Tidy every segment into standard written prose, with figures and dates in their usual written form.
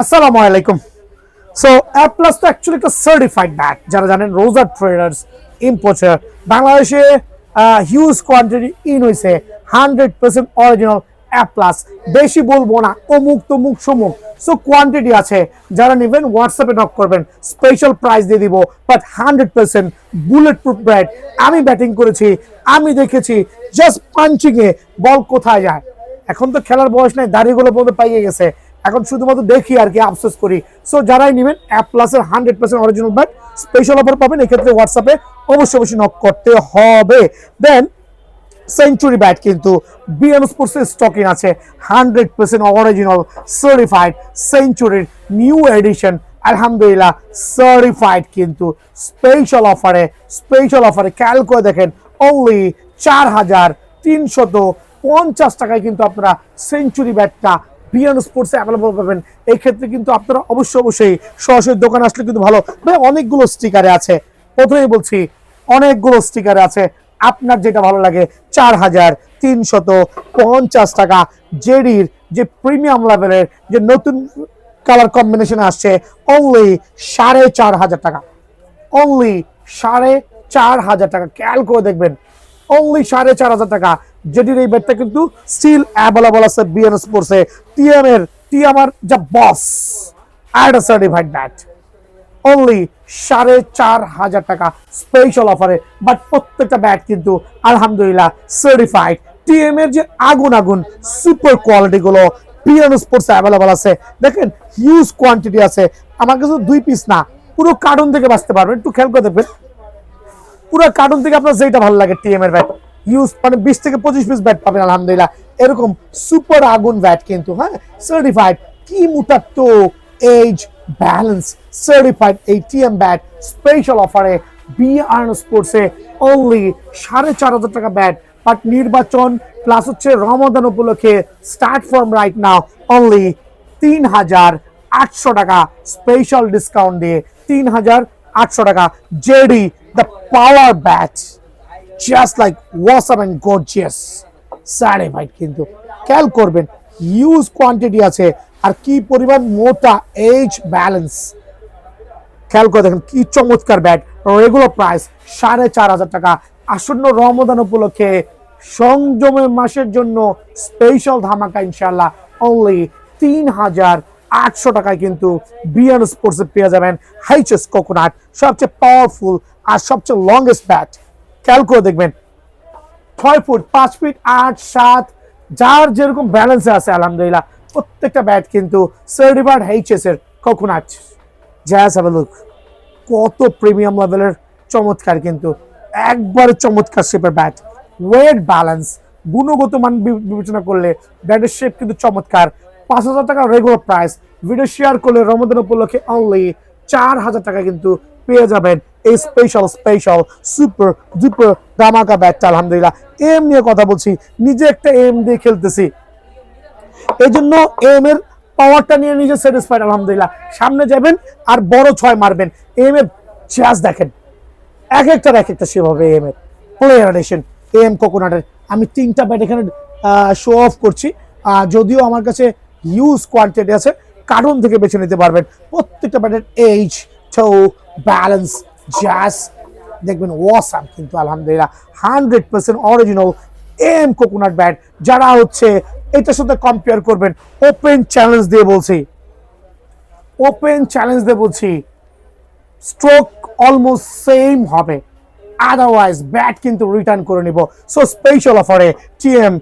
আসসালামু আলাইকুম। So app plus তো অ্যাকচুয়ালি একটা সার্টিফাইড ব্যাট, যারা জানেন রোজার ট্রেডার্স ইম্পোর্টার বাংলাদেশে হিউজ কোয়ান্টিটি ইন হয়েছে 100% অরিজিনাল অ্যাপ প্লাস। বেশি বলবো না, অমুক তমুক সমুক, সো কোয়ান্টিটি আছে। যারা নেবেন হোয়াটসঅ্যাপে নক করবেন, স্পেশাল প্রাইস দিয়ে দিব। But 100% bullet proof bat. আমি ব্যাটিং করেছি, আমি দেখেছি জাস্ট পাঞ্চিং এ বল কোথায় যায়। এখন তো খেলার বয়স নাই, দাড়িগুলো পর্যন্ত পাইয়ে গেছে, এখন শুধুমাত্র দেখি আর কি, আফসোস করি। সো যারাই নেবেন অ্যাপ প্লাসের 100% অরিজিনাল ব্যাট, স্পেশাল অফার পাবেন। এক্ষেত্রে হোয়াটসঅ্যাপে অবশ্যই নক করতে হবে। দেন সেঞ্চুরি ব্যাট কিন্তু বিএন স্পোর্টসের স্টকিং আছে, 100% অরিজিনাল সার্টিফাইড সেঞ্চুরির নিউ এডিশন। আলহামদুলিল্লাহ সার্টিফাইড কিন্তু স্পেশাল অফারে খেয়াল করে দেখেন, অনলি 4,350 টাকায় কিন্তু আপনারা সেঞ্চুরি ব্যাটটা বিএন স্পোর্টসে অ্যাভেলেবল পাবেন। এই ক্ষেত্রে কিন্তু আপনারা অবশ্যই সরাসরি দোকানে আসলে কিন্তু ভালো। ভাই অনেকগুলো স্টিকারে আছে, প্রথমেই বলছি অনেকগুলো স্টিকারে আছে, আপনার যেটা ভালো লাগে। 4,350 টাকা জেডির যে প্রিমিয়াম লেভেলের যে নতুন কালার কম্বিনেশন আসছে, অনলি 4,500 টাকা, অনলি 4,500 টাকা। খেয়াল করে দেখবেন, অনলি 4,500 টাকা জেডির এই ব্যাটটা কিন্তু স্টিল অ্যাভেলেবল আছে বিএন স্পোর্টসে। টিএমআর যা বস আর সার্টিফাইড ব্যাট, অনলি 4,500 টাকা স্পেশাল অফারে। বাট প্রত্যেকটা ব্যাট কিন্তু আলহামদুলিল্লাহ সার্টিফাইড। টিএম এর যে আগুন সুপার কোয়ালিটি গুলো বিএন স্পোর্টস অ্যাভেলেবল আছে। দেখেন হিউজ কোয়ান্টিটি আছে, আমার কাছে 2 পিস না, পুরো কার্টুন থেকে বাঁচতে পারবেন। একটু খেয়াল করে দেখবেন, পুরো কার্টুন থেকে আপনার যেটা ভালো লাগে টিএম এর ব্যাট ইউজ, মানে 20 থেকে 25 পিস ব্যাট পাবেন আলহামদুলিল্লাহ। এরকম সুপার আগুন ব্যাট কিন্তু, হ্যাঁ সার্টিফাইড, কি মুটাত্ত edge balance certified ATM bat special অফারে বিআর স্পোর্টসে অনলি 4,500 টাকা ব্যাট। বাট নির্বাচন প্লাস হচ্ছে রমাদান উপলক্ষে start from right now only 3,800 টাকা স্পেশাল ডিসকাউন্ট দিয়ে 3,800 টাকা JD the power bat, just like awesome and gorgeous certified. কিন্তু খেয়াল করবেন হিউজ কোয়ান্টিটি আছে, আর কি পরিমাণ মোটা এজ ব্যালেন্স। খেয়াল করে দেখেন কি চমৎকার ব্যাট। রেগুলার প্রাইস 4,500 টাকা। আসন্ন রমজান উপলক্ষে সংযমের মাসের জন্য স্পেশাল ধামাকা ইনশাআল্লাহ অনলি 3,800 টাকায় কিন্তু বিএন স্পোর্টসে পেয়ে যাবেন হাইচেস কোকোনাট, সবচেয়ে পাওয়ারফুল আর সবচেয়ে লংগেস্ট ব্যাট। খেয়াল করে দেখবেন 6 ফুট 5 ফিট 8 7 যার যেরকম ব্যালেন্সে আছে আলহামদুলিল্লাহ প্রত্যেকটা ব্যাট কিন্তু সার্টিফাইড এইচএস এর coconut. Just have a look, কত প্রিমিয়াম লেভেলের চমৎকার, কিন্তু একবারে চমৎকার শেপের ব্যাট। ওয়েট ব্যালেন্স গুণগত মান বিবেচনা করলে ব্যাটের শেপ কিন্তু চমৎকার। 5,000 টাকা রেগুলার প্রাইস, ভিডিও শেয়ার করলে রমজান উপলক্ষে অনলি 4,000 টাকা কিন্তু পেয়ে যাবেন এই স্পেশাল সুপার ডুপার ধামাকা ব্যাটটা। আলহামদুলিল্লাহ এম নিয়ে কথা বলছি, নিজে একটা এম দিয়ে খেলতেছি, এই জন্য এম এর পাওয়ারটা নিয়ে নিজে স্যাটিসফাইড আলহামদুলিল্লাহ। সামনে যাবেন আর বড় 6 মারবেন। এম এর জাস্ট দেখেন এক একটা সেভাবে এম এর প্লেয়ার এডিশন এম কোকোনাটের। আমি 3টা ব্যাট এখানে শো অফ করছি, যদিও আমার কাছে হিউজ কোয়ান্টিটি আছে, কার্টুন থেকে বেছে নিতে পারবেন। প্রত্যেকটা ব্যাটের এজ টো ব্যালেন্স জাস্ট দেখবেন ওয়াসাম কিন্তু আলহামদুলিল্লাহ 100% অরিজিনাল এম কোকোনাট ব্যাট। যারা হচ্ছে এটার সাথে কম্পেয়ার করবেন, ওপেন চ্যালেঞ্জ দিয়ে বলছি স্ট্রোক অলমোস্ট সেম হবে, আদারওয়াইজ ব্যাট কিন্তু রিটার্ন করে নিব। সো স্পেশাল অফারে টিএম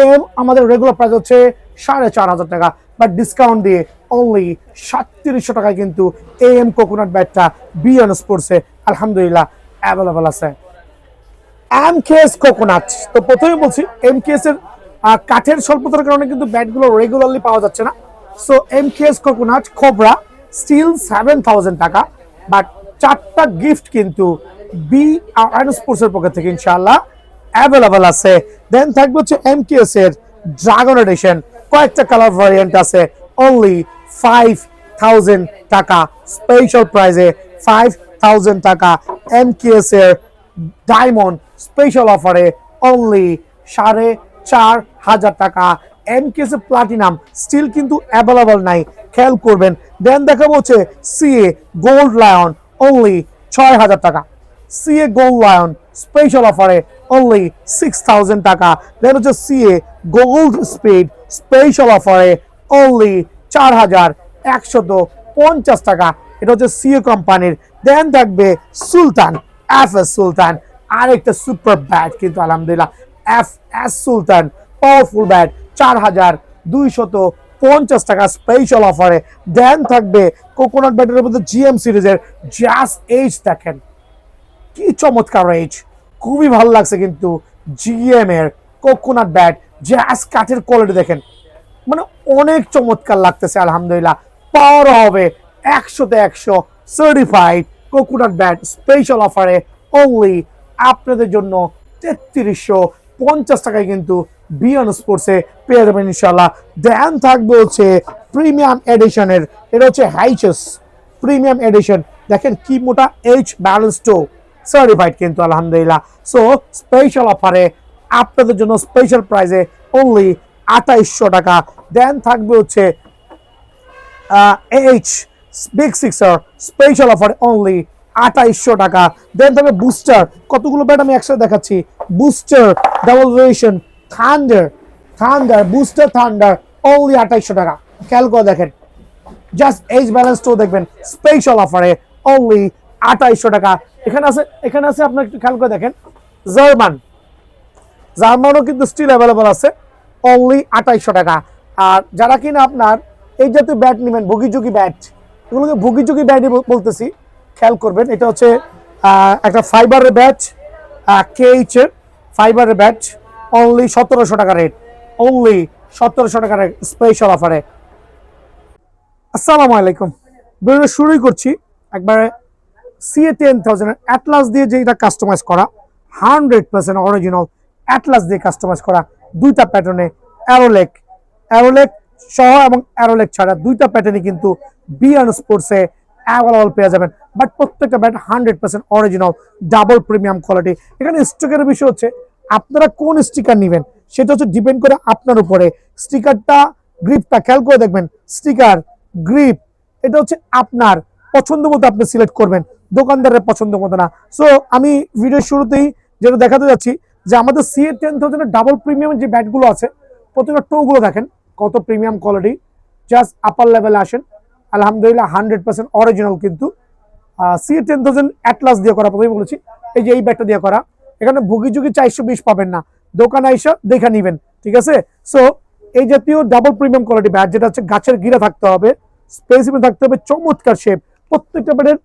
এম আমাদের রেগুলার প্রাইস হচ্ছে 4,500 টাকা, বাট ডিসকাউন্ট দিয়ে অনলি 3,700 টাকায় কিন্তু এম কোকোনাট ব্যাটটা বিএন স্পোর্টসে আলহামদুলিল্লাহ অ্যাভেলেবল আছে। এমকেএস কোকোনাট, তো প্রথমে বলছি এমকেএস এর কাঠের স্বল্পতার কারণে কিন্তু ব্যাটগুলো রেগুলারলি পাওয়া যাচ্ছে না। So MKS coconut cobra still 7,000 টাকা, বাট 4টা গিফট কিন্তু বিআর স্পোর্টস এর পক্ষ থেকে ইনশাআল্লাহ অ্যাভেলেবল আছে। দেন থাকবে হচ্ছে এমকেএস এর ড্রাগন এডিশন, কয়েকটা কালার ভ্যারিয়েন্ট আছে, অনলি 5,000 টাকা স্পেশাল প্রাইসে 5,000 টাকা। এমকেএস এর ডায়মন্ড স্পেশাল অফারে অনলি 4,500 টাকা। এমকেএস প্লাটিনাম স্টিল কিন্তু অ্যাভেলেবল নাই, খেয়াল করবেন। দেন দেখাবো হচ্ছে সিএ গোল্ড লায়ন অনলি 6,000 টাকা। সিএ গোল্ড লায়ন স্পেশাল অফারে অনলি 6,000 টাকা। দেন হচ্ছে সিএ গোল্ড স্পিড স্পেশাল অফারে অনলি 4,150 টাকা। এটা হচ্ছে সিএ কোম্পানির। দেন থাকবে সুলতান এফএস সুলতান, আরেকটা সুপার ব্যাট কিন্তু আলহামদুলিল্লাহ, এফএস সুলতান পাওয়ারফুল ব্যাট 4,250 টাকা স্পেশাল অফারে। দেন থাকবে কোকোনাট ব্যাটের মধ্যে জিএম সিরিজের জাস এইচ, দেখেন কি চমৎকার এইচ, খুবই ভালো লাগছে কিন্তু জিএম এর কোকোনাট ব্যাট জাস কাঠের কোয়ালিটি দেখেন, মানে অনেক চমৎকার লাগতেছে আলহামদুলিল্লাহ। পাওয়ার হবে 100-তে 100 সার্টিফাইড কোকোনাট ব্যাট স্পেশাল অফারে অনলি আপনাদের জন্য 3,350 টাকায় কিন্তু বিয়ন স্পোর্টসে পেয়ে যাবেন ইনশাল্লাহ। দেন থাকবে হচ্ছে প্রিমিয়াম এডিশনের, এটা হচ্ছে হাইচেস প্রিমিয়াম এডিশন, দেখেন কি মোটা এইচ ব্যালেন্স টো সার্টিফাইড কিন্তু আলহামদুলিল্লাহ। সো স্পেশাল অফারে আপনাদের জন্য স্পেশাল প্রাইসে অনলি 2,800 টাকা। দেন থাকবে হচ্ছে H big সিক্সার special offer only 2,800 টাকা। দেন থাকবে বুস্টার, কতগুলো ব্যাট আমি একসাথে দেখাচ্ছি। Booster double variation thunder booster thunder only 2,800 টাকা। খেয়াল করে দেখেন, জাস্ট এইচ ব্যালেন্স টো দেখবেন স্পেশাল অফারে অনলি 2,800 টাকা। এখানে আছে আপনার একটু খেয়াল করে দেখেন, জার্মানও কিন্তু স্টিল অ্যাভেলেবল আছে অনলি 2,800 টাকা। আর যারা কিনা আপনার এই জাতীয় ব্যাট নেবেন ভুগিচুগি ব্যাট, এগুলোকে ভুগিচুগি ব্যাটই বলতেছি, খেয়াল করবেন। এটা হচ্ছে একটা ফাইবারের ব্যাট, কেএইচ এর ফাইবারের ব্যাট অনলি 1,700 টাকা রেট, অনলি 1,700 টাকা স্পেশাল অফারে। আসসালামু আলাইকুম, ভিডিও শুরুই করছি একবারে সিএ 10,000 অ্যাটলাস দিয়ে যেটা কাস্টমাইজ করা 100% অরিজিনাল অ্যাটলাস দিয়ে কাস্টমাইজ করা, দুইটা প্যাটার্নে অ্যারোলেক সহ এবং অ্যারোলেক ছাড়া দুইটা প্যাটার্নই কিন্তু বিয়ান স্পোর্টসে অ্যাভেলেবল পেয়ে যাবেন। বাট প্রত্যেকটা bat 100% original double premium quality. এখানে স্টিকারের বিষয় হচ্ছে আপনারা কোন স্টিকার নেবেন সেটা হচ্ছে ডিপেন্ড করে আপনার উপরে। স্টিকারটা গ্রিপটা খেয়াল করে দেখবেন, স্টিকার গ্রিপ এটা হচ্ছে আপনার পছন্দ মতো আপনি সিলেক্ট করবেন, দোকানদারের পছন্দ মতো না। সো আমি ভিডিওর শুরুতেই যেটা দেখাতে যাচ্ছি যে আমাদের সিএ 10,000 ডাবল প্রিমিয়াম যে ব্যাটগুলো আছে প্রত্যেকটা টোগুলো দেখেন কত প্রিমিয়াম কোয়ালিটি, জাস্ট আপার লেভেলে আসেন আলহামদুলিল্লাহ 100% অরিজিনাল কিন্তু সিএ 10,000 অ্যাটলাস দিয়ে করা। প্রথমে বলেছি এই যে এই ব্যাটটা দিয়ে করা, এখানে ভুগিচুগি 420 পাবেন না, দোকানে আইসা দেখে নিবেন, ঠিক আছে। সো এই জাতীয় ডাবল প্রিমিয়াম কোয়ালিটি ব্যাট যেটা হচ্ছে গাছের গিরা থাকতে হবে, স্পেসিফিক থাকতে হবে, চমৎকার শেপ, প্রত্যেকটা ব্যাটের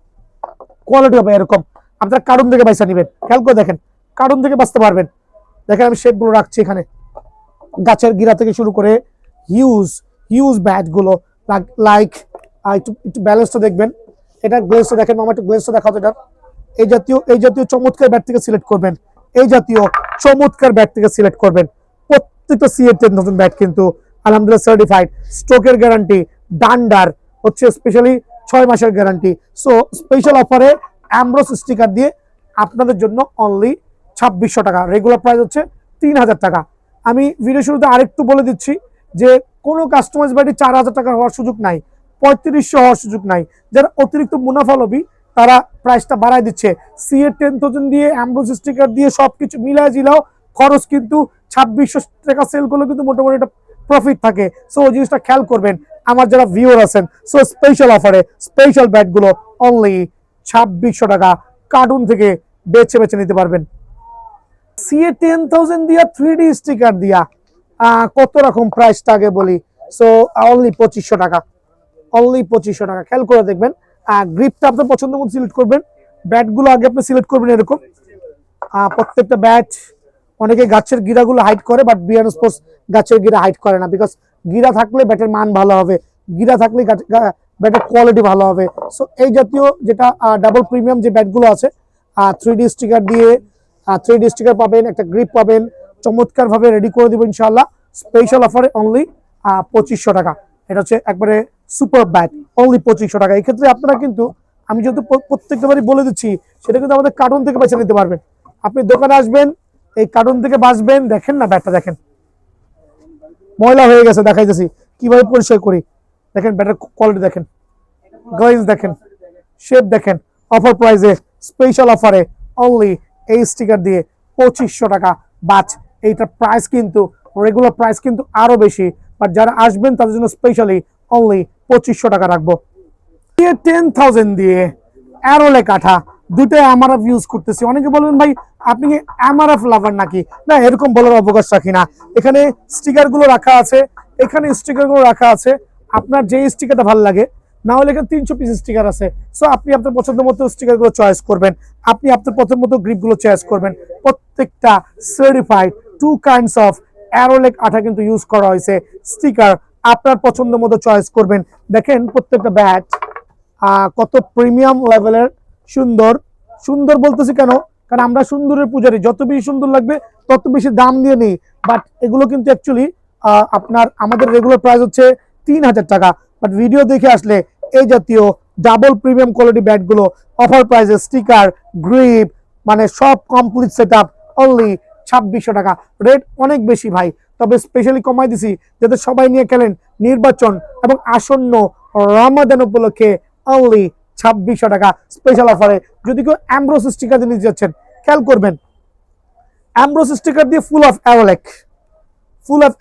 কোয়ালিটি হবে এরকম। আপনারা কার্টুন থেকে বাইসা নিবেন, খেয়াল করে দেখেন কার্টুন থেকে বাঁচতে পারবেন। দেখেন আমি শেপগুলো রাখছি এখানে, গাছের গিরা থেকে শুরু করে হিউজ ব্যাটগুলো লাইক একটু ব্যালেন্সটা দেখবেন, এটা গ্লেসটা দেখেন, মামা একটু গ্লেসটা দেখাও। এটা এই জাতীয় চমৎকার ব্যাট থেকে সিলেক্ট করবেন, এই জাতীয় চমৎকার ব্যাট থেকে সিলেক্ট করবেন। প্রত্যেকটা সিএ 10,000 ব্যাট কিন্তু আলহামদুলিল্লাহ সার্টিফাইড, স্ট্রোকের গ্যারান্টি, ডান্ডার হচ্ছে স্পেশালি 6 মাসের গ্যারান্টি। সো স্পেশাল অফারে অ্যামব্রোস স্টিকার দিয়ে আপনাদের জন্য অনলি 2,600 টাকা, রেগুলার প্রাইস হচ্ছে 3,000 টাকা। আমি ভিডিও শুরুতে আরেকটু বলে দিচ্ছি যে কোনো কাস্টমাইজ ব্যাটই 4,000 টাকা হওয়ার সুযোগ নাই, 3,500 হওয়ার সুযোগ নাই। যারা অতিরিক্ত মুনাফা লোভী তারা প্রাইসটা বাড়ায় দিচ্ছে। সিএ 10,000 দিয়ে অ্যামব্রোস স্টিকার দিয়ে সবকিছু মিলায় জিলাও খরচ কিন্তু 2,600 টাকা সেল করলে কিন্তু মোটামুটি একটা প্রফিট থাকে। সো ওই জিনিসটা খেয়াল করবেন আমার যারা ভিউয়ার আছেন। সো স্পেশাল অফারে স্পেশাল ব্যাটগুলো অনলি 2,600 টাকা, কার্টুন থেকে বেছে নিতে পারবেন। সিএ 10,000 দিয়া 3D স্টিকার দিয়া কত রকম প্রাইসটা আগে বলি। সো অনলি 2,500 টাকা, অনলি 2,500 টাকা। খেয়াল করে দেখবেন গ্রিপটা আপনার পছন্দ মতো সিলেক্ট করবেন, ব্যাটগুলো আগে আপনি সিলেক্ট করবেন এরকম। প্রত্যেকটা ব্যাট অনেকে গাছের গিরাগুলো হাইড করে, বাট বিয়ান স্পোর্টস গাছের গিরা হাইড করে না, বিকজ গিরা থাকলে ব্যাটের মান ভালো হবে, গিরা থাকলে ব্যাটের কোয়ালিটি ভালো হবে। সো এই জাতীয় যেটা ডাবল প্রিমিয়াম যে ব্যাটগুলো আছে 3D স্টিকার দিয়ে 3D স্টিকার পাবেন, একটা গ্রিপ পাবেন, চমৎকার ভাবে রেডি করে দিব ইনশাআল্লাহ। স্পেশাল অফারে অনলি 2,500 টাকা। এটা হচ্ছে একবারে সুপার ব্যাট, অনলি 2,500 টাকা। এই ক্ষেত্রে আপনারা কিন্তু আমি যেহেতু প্রত্যেকটা বারই বলে দিচ্ছি সেটা কিন্তু আমাদের কার্টুন থেকে বেছে নিতে পারবেন। আপনি দোকানে আসবেন, এই কার্টুন থেকে বাঁচবেন, দেখেন না ব্যাটটা দেখেন ময়লা হয়ে গেছে, দেখাইতেছি কিভাবে পরিষ্কার করি। দেখেন ব্যাটার কোয়ালিটি দেখেন, গ্লেজ দেখেন, শেপ দেখেন। অফার প্রাইসে, স্পেশাল অফারে অনলি এই স্টিকার দিয়ে 2500 টাকা। বাট এইটার প্রাইস কিন্তু রেগুলার প্রাইস কিন্তু আরো বেশি, বাট যারা আসবেন তাদের জন্য স্পেশালি অনলি 2500 টাকা রাখবো। 10,000 দিয়ে অ্যারোলে কাঠা দুটোই এমআরএফ ইউজ করতেছি। অনেকে বলবেন ভাই আপনি কি এমআরএফ লাভার নাকি? না, এরকম বলার অবকাশ রাখি না। এখানে স্টিকার গুলো রাখা আছে, এখানে স্টিকার গুলো রাখা আছে। আপনার যে স্টিকারটা ভালো লাগে, না হলে এখানে 300 পিস স্টিকার আছে। সো আপনি আপনার পছন্দ মতো স্টিকার গুলো চয়েস করবেন, আপনি আপনার পছন্দ মতো গ্রিপ গুলো চয়েস করবেন। প্রত্যেকটা সার্টিফাইড 2 কাইন্ডস অফ অ্যারোলেক আঠা কিন্তু ইউজ করা হয়েছে। স্টিকার আপনার পছন্দ মতো চয়েস করবেন। দেখেন প্রত্যেকটা ব্যাট কত প্রিমিয়াম লেভেলের, সুন্দর। সুন্দর বলতেছি কেন, কারণ আমরা সুন্দরের পূজারি, যত বেশি সুন্দর লাগবে তত বেশি দাম দিয়ে নেই। বাট এগুলো কিন্তু অ্যাকচুয়ালি আপনার আমাদের রেগুলার প্রাইস হচ্ছে 3000 টাকা। বাট ভিডিও দেখে আসলে এই জাতীয় ডাবল প্রিমিয়াম কোয়ালিটি ব্যাটগুলো অফার প্রাইসে, স্টিকার, গ্রিপ, মানে সব কমপ্লিট সেট আপ অনলি 2600 টাকা। রেট অনেক বেশি ভাই, তবে স্পেশালি কমাই দিছি যাতে সবাই নিয়ে খেলেন। নির্বাচন এবং আসন্ন রমাদান উপলক্ষে অনলি 2600 টাকা স্পেশাল অফারে। যদি কেউ অ্যামব্রোস স্টিকার দিয়ে নিতে যাচ্ছেন, খেয়াল করবেন অ্যামব্রোস স্টিকার দিয়ে ফুল অফ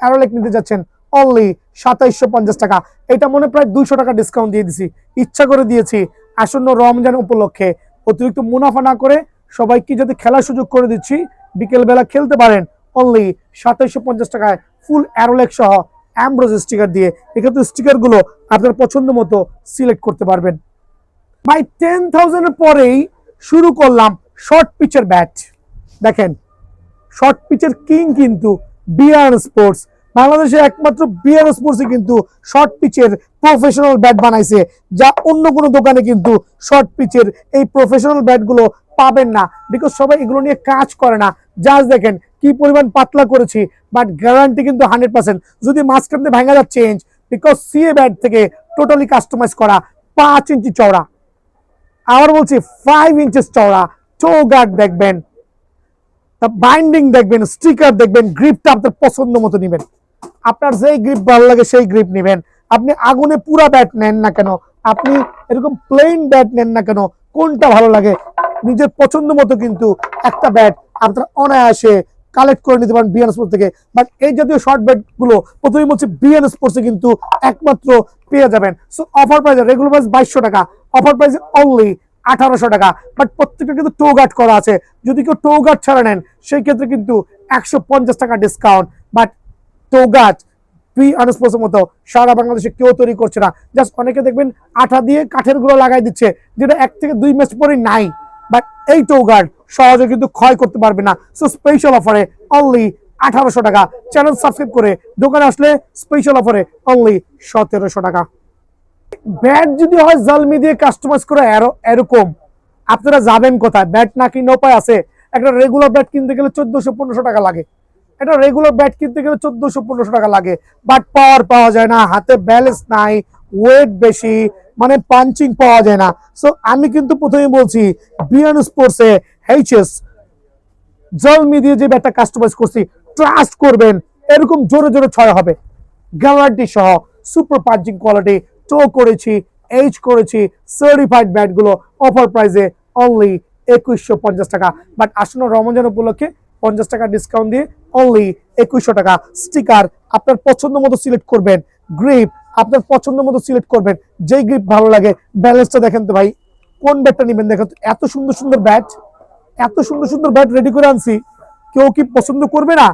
অ্যারোলেক নিতে যাচ্ছেন অনলি 2750 টাকা। এটা মনে প্রায় 200 টাকা ডিসকাউন্ট দিয়ে দিছি, ইচ্ছা করে দিয়েছি আসন্ন রমজান উপলক্ষে। অতিরিক্ত মুনাফা না করে সবাইকে যদি খেলার সুযোগ করে দিচ্ছি, বিকেল বেলা খেলতে পারেন অনলি 2750 টাকায় ফুল অ্যারোলেক সহ অ্যামব্রোস স্টিকার দিয়ে। এক্ষেত্রে স্টিকার গুলো আপনার পছন্দ মতো সিলেক্ট করতে পারবেন। বাই 10,000 এর পরেই শুরু করলাম শর্ট পিচের ব্যাট। দেখেন শর্ট পিচের কিং কিন্তু বিআর স্পোর্টস। বাংলাদেশে একমাত্র বিআর স্পোর্টসই কিন্তু শর্ট পিচের প্রফেশনাল ব্যাট বানাইছে, যা অন্য কোনো দোকানে কিন্তু শর্ট পিচের এই প্রফেশনাল ব্যাটগুলো পাবেন না। বিকজ সবাই এগুলো নিয়ে কাজ করে না। জাস্ট দেখেন কি পরিমাণ পাতলা করেছি, বাট গ্যারান্টি কিন্তু 100%। যদি মাঝখানে ভাঙা যাচ্ছে চেঞ্জ, বিকজ সিএ ব্যাট থেকে টোটালি কাস্টমাইজ করা। 5 ইঞ্চি চওড়া, আবার বলছি 5 ইঞ্চেস চওড়া। টো গার্ড দেখবেন, বাইন্ডিং দেখবেন, স্টিকার দেখবেন, গ্রিপটা আপনার পছন্দ মতো নেবেন। আপনার যেই গ্রিপ ভালো লাগে সেই গ্রিপ নেবেন। আপনি আগুনে পুরা ব্যাট নেন না কেন, আপনি এরকম প্লেন ব্যাট নেন না কেন, কোনটা ভালো লাগে নিজের পছন্দ মতো কিন্তু একটা ব্যাট আপনার অনায়াসে কালেক্ট করে নিতে পারেন বিএন স্পোর্টস থেকে। বাট এই জাতীয় শর্ট ব্যাট গুলো প্রথমেই বলছি বিএন স্পোর্টসে কিন্তু একমাত্র পেয়ে যাবেন। সো অফার প্রাইসে, রেগুলার প্রাইস 2200 টাকা, অফার প্রাইসে অনলি 1800 টাকা। বাট প্রত্যেকটা কিন্তু টো গার্ড করা আছে। যদি কেউ টো গার্ড ছাড়া নেন সেই ক্ষেত্রে কিন্তু 150 টাকা discount. But toe guard BN স্পোর্টসের মতো সারা বাংলাদেশে কেউ তৈরি করছে না। জাস্ট অনেকে দেখবেন আঠা দিয়ে কাঠের গুঁড়ো লাগাই দিচ্ছে, যেটা 1 থেকে 2 ম্যাচ পরে নাই। বাট এই টো গার্ড সহজে কিন্তু ক্ষয় করতে পারবে না। সো স্পেশাল অফারে অনলি 1800 টাকা। চ্যানেল সাবস্ক্রাইব করে দোকানে আসলে স্পেশাল অফারে অনলি 1700 টাকা। ব্যাট যদি হয় জালমি দিয়ে কাস্টমাইজ করে এরকম, আপনারা যাবেন কোথায়? ব্যাট না কিনে উপায় আছে? একটা রেগুলার ব্যাট কিনতে গেলে 1400-1500 টাকা লাগে। এটা রেগুলার ব্যাট কিনতে গেলে 1400-1500 টাকা লাগে। বাট পাওয়ার পাওয়া যায় না, হাতে ব্যালেন্স নাই, ওয়েট বেশি, মানে পাঞ্চিং পাওয়া যায় না। সো আমি কিন্তু প্রথমেই বলছি বিএন স্পোর্টসে এইচএস জলমি দিয়ে যে ব্যাটটা কাস্টমাইজ করছি, ট্রাস্ট করবেন এরকম জোরে জোরে ছয় হবে, গ্যারান্টি সহ। সুপার পাঞ্চিং কোয়ালিটি, টো করেছি, এইচ করেছি, সার্টিফাইড ব্যাটগুলো অফার প্রাইসে অনলি 2150 টাকা। বাট আসন্ন রমজান উপলক্ষে 50 টাকা ডিসকাউন্ট দিয়ে অনলি 2100 টাকা। স্টিকার আপনার পছন্দ মতো সিলেক্ট করবেন, গ্রিপ আপনার পছন্দ মতো সিলেক্ট করবেন, যেই গ্রিপ ভালো লাগে। ব্যালেন্সটা দেখেন তো ভাই, কোন ব্যাটটা নেবেন দেখেন তো। এত সুন্দর সুন্দর ব্যাট, এত সুন্দর সুন্দর ব্যাট রেডি করে আনছি, কেউ কি পছন্দ করবে না?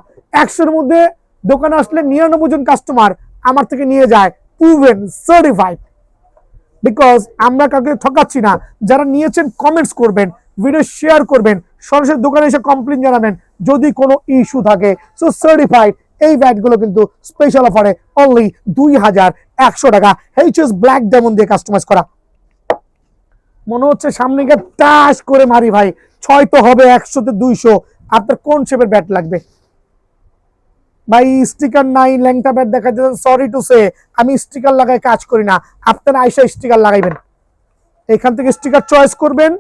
100-এর মধ্যে দোকানে আসলে 99 জন কাস্টমার আমার থেকে নিয়ে যায় প্রুভেন সার্টিফাইড। বিকজ আমরা কাউকে ঠকাচ্ছি না। যারা নিয়েছেন কমেন্টস করবেন, ভিডিও শেয়ার করবেন, সরাসরি দোকানে এসে কমপ্লেন জানাবেন যদি কোনো ইস্যু থাকে। সো সার্টিফাইড এই ব্যাটগুলো কিন্তু স্পেশাল অফারে অনলি 2100 টাকা। এইচএস ব্ল্যাক ডায়মন্ড দিয়ে কাস্টমাইজ করা। মনে হচ্ছে সামনে গিয়ে টাস করে মারি ভাই, 6 তো হবে, 100-তে 200। আপনার কোন শেপের ব্যাট লাগবে ভাই? স্টিকার নাই, ল্যাংটা ব্যাট দেখা যাচ্ছে। সরি টু সে, আমি স্টিকার লাগাই কাজ করি না। আপনারা আইসা স্টিকার লাগাইবেন, এখান থেকে স্টিকার চয়েস করবেন,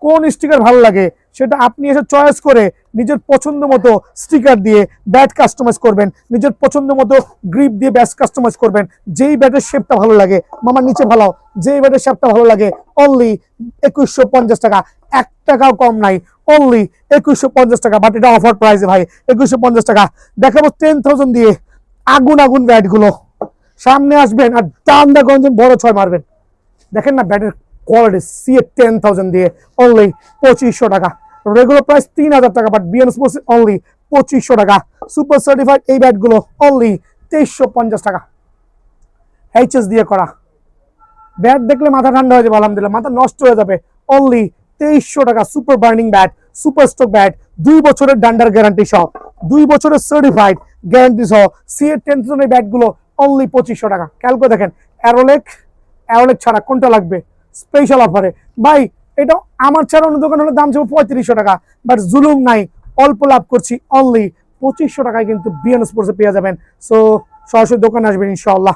কোন স্টিকার ভালো লাগে সেটা আপনি এসে চয়েস করে নিজের পছন্দ মতো স্টিকার দিয়ে ব্যাট কাস্টমাইজ করবেন, নিজের পছন্দ মতো গ্রিপ দিয়ে ব্যাট কাস্টমাইজ করবেন। যেই ব্যাটের শেপটা ভালো লাগে, মামার নিচে ভালো, যেই ব্যাটের শেপটা ভালো লাগে, অনলি 2150 টাকা, 1 টাকাও কম নাই, অনলি 2150 টাকা। বাট এটা অফার প্রাইসে ভাই, 2150 টাকা। দেখাবো 10,000 দিয়ে আগুন আগুন ব্যাট গুলো। সামনে আসবেন আর টান দা গঞ্জন বড় 6 মারবেন। দেখেন না ব্যাটের কোয়ালিটি, সিএ 10,000 দিয়ে অনলি 2500 টাকা। রেগুলার প্রাইস 3000 টাকা, বাট বিএন স্পোর্টস অনলি 2500 টাকা। সুপার সার্টিফাইড এই ব্যাটগুলো অনলি 2350 টাকা। এইচএস দিয়ে করা ব্যাট দেখলে মাথা ঠান্ডা হয়ে যাবে, আলহামদুলিল্লাহ মাথা নষ্ট হয়ে যাবে। অনলি 2300 টাকা। Super burning bat, super stock bat, 2 বছরের ডান্ডার গ্যারান্টি সহ, 2 বছরের সার্টিফাইড গ্যারান্টি সহ সিএ 10,000 এই ব্যাটগুলো অনলি 2500 টাকা। খেয়াল করে দেখেন, অ্যারোলেক ছাড়া কোনটা লাগবে স্পেশাল অফারে ভাই। এটা আমার ছাড়া অন্য দোকান হলে দাম ছিল 3500 টাকা, বাট জুলুম নাই, অল্প লাভ করছি, অনলি 2500 টাকায় কিন্তু বিএন স্পোর্টসে পেয়ে যাবেন। সো সরাসরি দোকানে আসবেন ইনশাআল্লাহ।